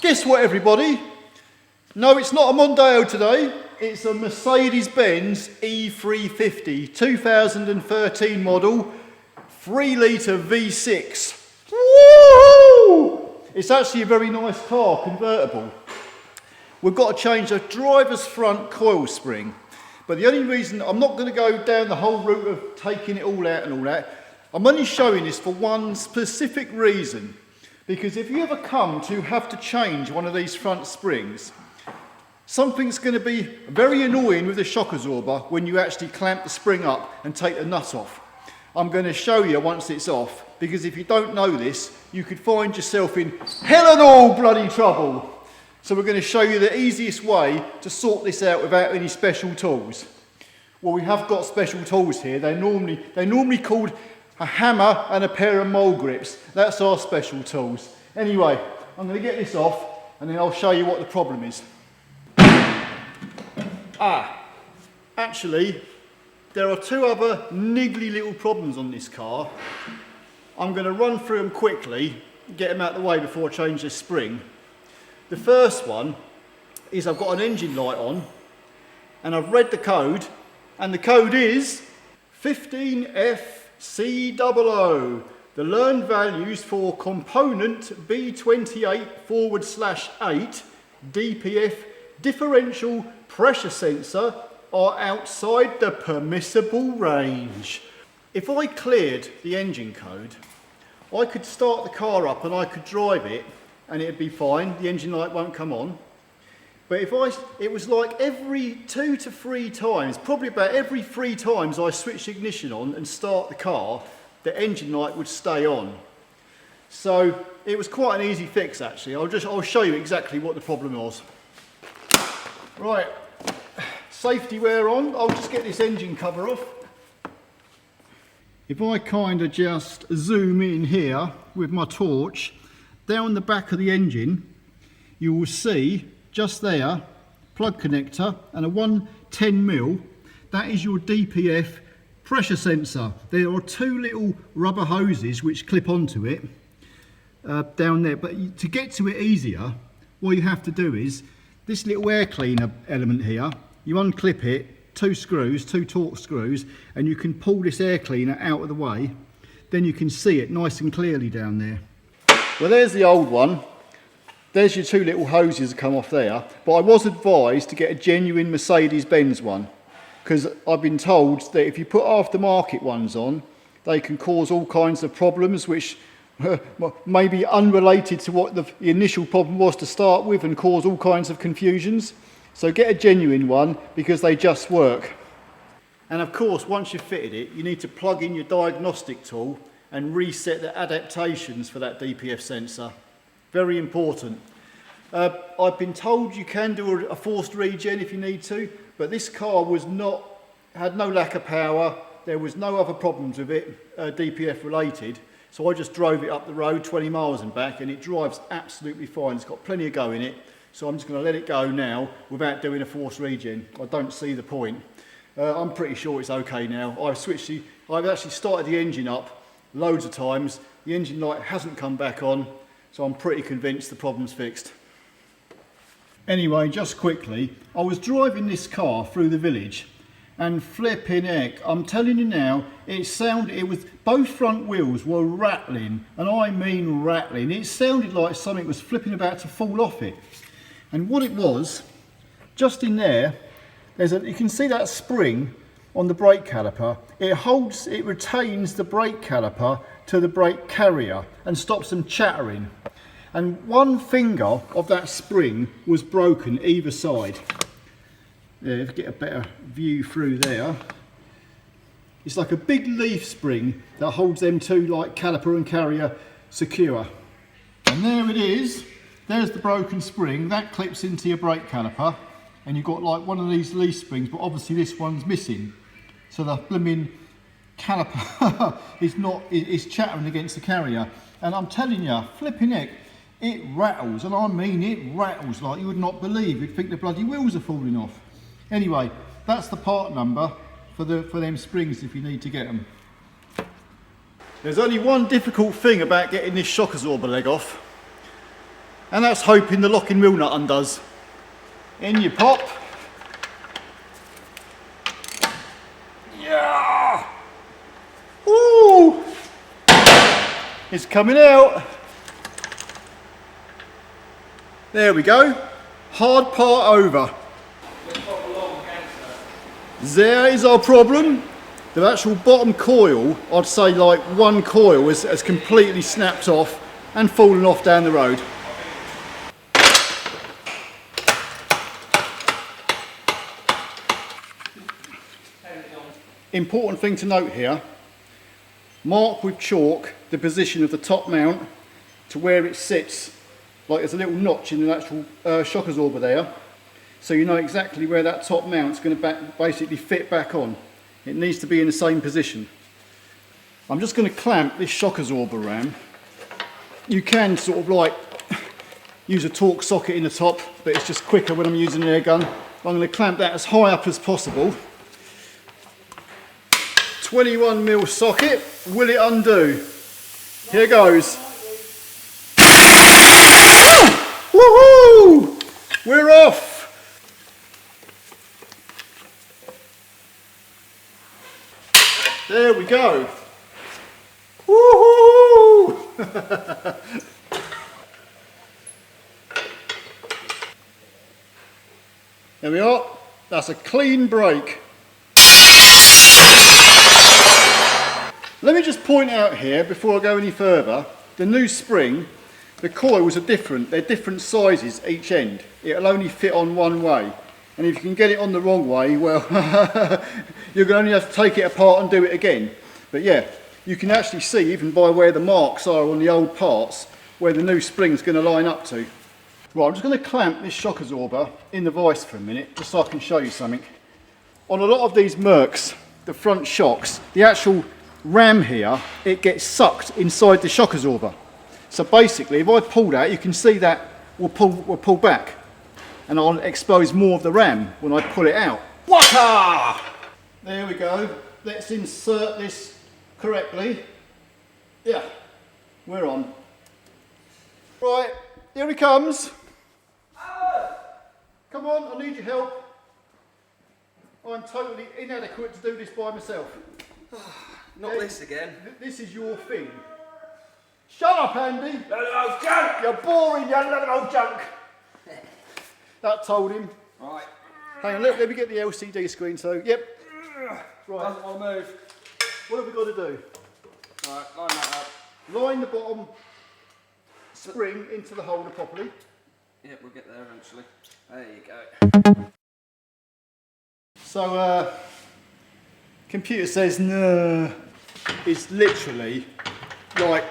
Guess what, everybody? No, it's not a Mondeo today. It's a Mercedes-Benz E350 2013 model, 3-litre V6. Woo! It's actually a very nice car, convertible. We've got to change the driver's front coil spring. But the only reason, I'm not going to go down the whole route of taking it all out and all that. I'm only showing this for one specific reason. Because if you ever come to have to change one of these front springs, something's going to be very annoying with the shock absorber when you actually clamp the spring up and take the nut off. I'm going to show you once it's off, because if you don't know this, you could find yourself in hell and all bloody trouble. So we're going to show you the easiest way to sort this out without any special tools. Well, we have got special tools here. They're normally called a hammer and a pair of mole grips. That's our special tools. Anyway, I'm going to get this off and then I'll show you what the problem is. Actually, there are two other niggly little problems on this car. I'm going to run through them quickly, get them out of the way before I change this spring. The first one is I've got an engine light on and I've read the code, and the code is 15FCOO. The learned values for component B28/8 DPF differential pressure sensor are outside the permissible range. If I cleared the engine code, I could start the car up and I could drive it and it'd be fine, the engine light won't come on. But it was like every 2 to 3 times, probably about every 3 times I switched ignition on and start the car, the engine light would stay on. So it was quite an easy fix actually. I'll show you exactly what the problem was. Right, safety wear on. I'll just get this engine cover off. If I kind of just zoom in here with my torch, down the back of the engine, you will see just there, plug connector and a 110mm. That is your DPF pressure sensor. There are 2 little rubber hoses which clip onto it down there. But to get to it easier, what you have to do is this little air cleaner element here. You unclip it, 2 screws, 2 torque screws, and you can pull this air cleaner out of the way. Then you can see it nice and clearly down there. Well, there's the old one. There's your 2 little hoses that come off there. But I was advised to get a genuine Mercedes-Benz one, because I've been told that if you put aftermarket ones on, they can cause all kinds of problems which may be unrelated to what the initial problem was to start with and cause all kinds of confusions. So get a genuine one because they just work. And of course, once you've fitted it, you need to plug in your diagnostic tool and reset the adaptations for that DPF sensor. Very important. I've been told you can do a forced regen if you need to, but this car had no lack of power. There was no other problems with it, DPF related. So I just drove it up the road 20 miles and back, and it drives absolutely fine. It's got plenty of go in it. So I'm just going to let it go now without doing a forced regen. I don't see the point. I'm pretty sure it's okay now. I've actually started the engine up loads of times. The engine light hasn't come back on, so I'm pretty convinced the problem's fixed. Anyway, just quickly, I was driving this car through the village, and flipping heck, I'm telling you now, both front wheels were rattling, and I mean rattling. It sounded like something was flipping about to fall off it. And what it was, just in there, you can see that spring on the brake caliper. It retains the brake caliper to the brake carrier and stops them chattering. And one finger of that spring was broken either side. There, if you get a better view through there. It's like a big leaf spring that holds them 2 like caliper and carrier secure. And there it is. There's the broken spring. That clips into your brake caliper. And you've got like one of these leaf springs, but obviously this one's missing. So the blooming caliper is chattering against the carrier. And I'm telling you, flipping heck, it rattles, and I mean it rattles like you would not believe. You'd think the bloody wheels are falling off. Anyway, that's the part number for them springs if you need to get them. There's only one difficult thing about getting this shock absorber leg off. And that's hoping the locking wheel nut undoes. In you pop. Yeah! Woo! It's coming out. There we go. Hard part over. There is our problem. The actual bottom coil, I'd say like one coil has completely snapped off and fallen off down the road. Important thing to note here, mark with chalk the position of the top mount to where it sits. Like there's a little notch in the actual shock absorber there, so you know exactly where that top mount's going to basically fit back on. It needs to be in the same position. I'm just going to clamp this shock absorber ram. You can sort of like use a torque socket in the top, but it's just quicker when I'm using an air gun. I'm going to clamp that as high up as possible. 21mm socket, will it undo? Here goes. Woohoo! We're off! There we go. Woohoo! There we are. That's a clean break. Let me just point out here, before I go any further, the new spring, the coils are different. They're different sizes each end. It'll only fit on one way. And if you can get it on the wrong way, well, you're going to only have to take it apart and do it again. But yeah, you can actually see, even by where the marks are on the old parts, where the new spring's going to line up to. Right, I'm just going to clamp this shock absorber in the vise for a minute, just so I can show you something. On a lot of these Mercs, the front shocks, the actual ram here, it gets sucked inside the shock absorber. So basically, if I pull that, you can see that will pull back, and I'll expose more of the ram when I pull it out. Waka! There we go. Let's insert this correctly. Yeah, we're on. Right, here he comes. Come on, I need your help. I'm totally inadequate to do this by myself. Not this again. This is your thing. Shut up, Andy. Little old junk! You're boring, you little old junk. That told him. Right. Hang on, let me get the LCD screen. So, yep. Right. Doesn't want to move. What have we got to do? Right, line that up. Line the bottom spring into the holder properly. Yep, we'll get there eventually. There you go. So, computer says no. It's literally like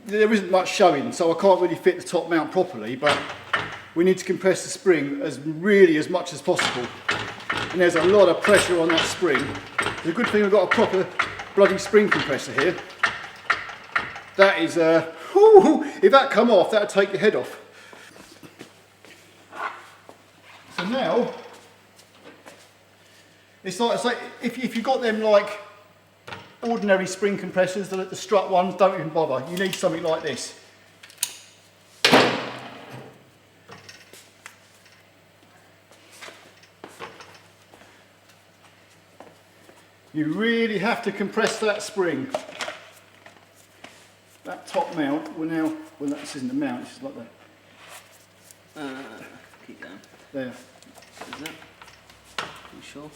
there isn't much showing, so I can't really fit the top mount properly, but we need to compress the spring as much as possible. And there's a lot of pressure on that spring. The good thing we've got a proper bloody spring compressor here. That is if that come off, that'll take your head off. So now it's like if you've got them like ordinary spring compressors, the strut ones, don't even bother. You need something like this. You really have to compress that spring. That top mount will now, well, this isn't a mount, it's just like that. Keep going. There. Is that? You sure?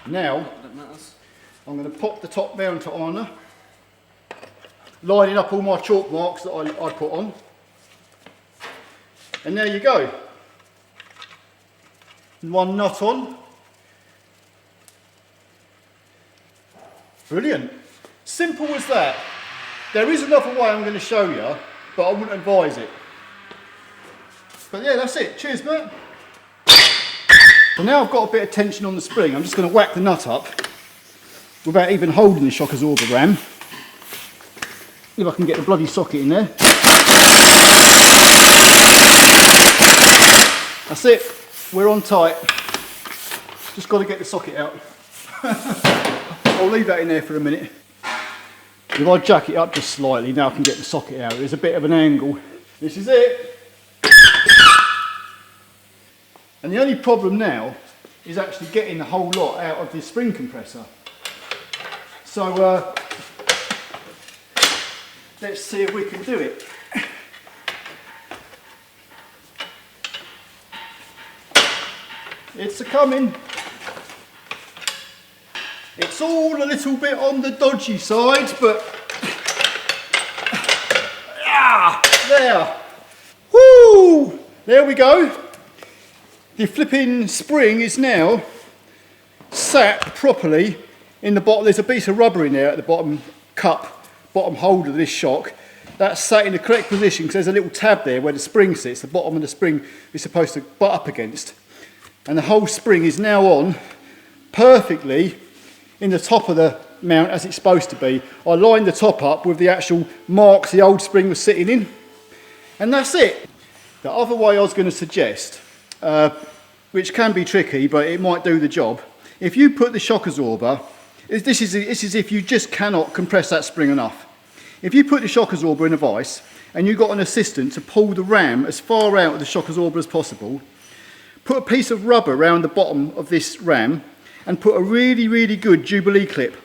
Now, That matters. I'm going to pop the top mount on her, lining up all my chalk marks that I put on. And there you go. One nut on. Brilliant. Simple as that. There is another way I'm going to show you, but I wouldn't advise it. But yeah, that's it. Cheers, mate. So now I've got a bit of tension on the spring, I'm just going to whack the nut up without even holding the shock absorber ram. If I can get the bloody socket in there. That's it. We're on tight. Just got to get the socket out. I'll leave that in there for a minute. If I jack it up just slightly, now I can get the socket out. There's a bit of an angle This is it. And the only problem now is actually getting the whole lot out of this spring compressor. So let's see if we can do it. It's a-coming. It's all a little bit on the dodgy side, but there. Woo! There we go. The flipping spring is now sat properly in the bottom. There's a piece of rubber in there at the bottom cup, bottom holder of this shock. That's sat in the correct position because there's a little tab there where the spring sits. The bottom of the spring is supposed to butt up against. And the whole spring is now on perfectly in the top of the mount as it's supposed to be. I lined the top up with the actual marks the old spring was sitting in. And that's it. The other way I was going to suggest, which can be tricky, but it might do the job. If you put the shock absorber, this is if you just cannot compress that spring enough. If you put the shock absorber in a vise and you've got an assistant to pull the ram as far out of the shock absorber as possible, put a piece of rubber around the bottom of this ram and put a really, really good Jubilee clip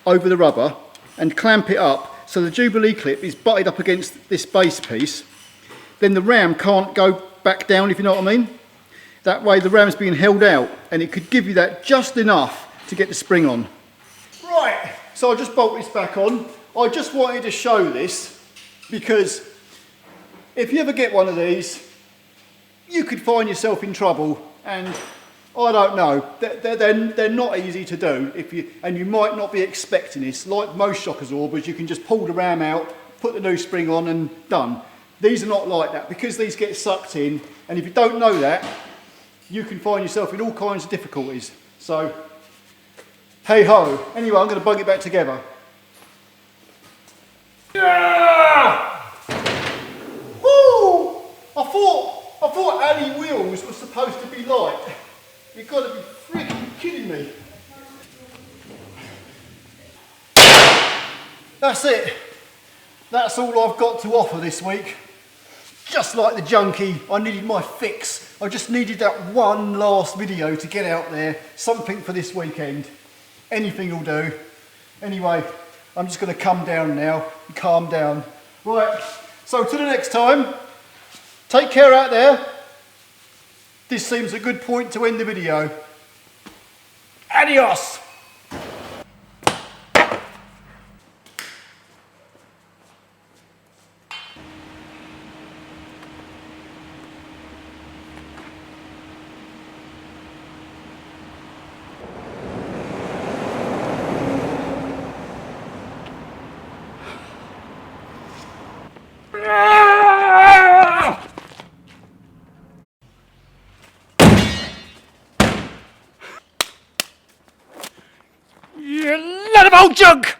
over the rubber and clamp it up so the Jubilee clip is butted up against this base piece, then the ram can't go back down, if you know what I mean. That way the ram's being held out and it could give you that just enough to get the spring on. Right, so I'll just bolt this back on. I just wanted to show this because if you ever get one of these, you could find yourself in trouble, and I don't know, they're not easy to do, and you might not be expecting this. Like most shock absorbers, you can just pull the ram out, put the new spring on and done. These are not like that because these get sucked in, and if you don't know that, you can find yourself in all kinds of difficulties. So, hey ho. Anyway, I'm going to bung it back together. Yeah! Woo! I thought alley wheels were supposed to be light. You've got to be freaking kidding me. That's it. That's all I've got to offer this week. Just like the junkie, I needed my fix. I just needed that one last video to get out there. Something for this weekend. Anything will do. Anyway, I'm just going to come down now and calm down. Right, so till the next time, take care out there. This seems a good point to end the video. Adios! You lot of old junk!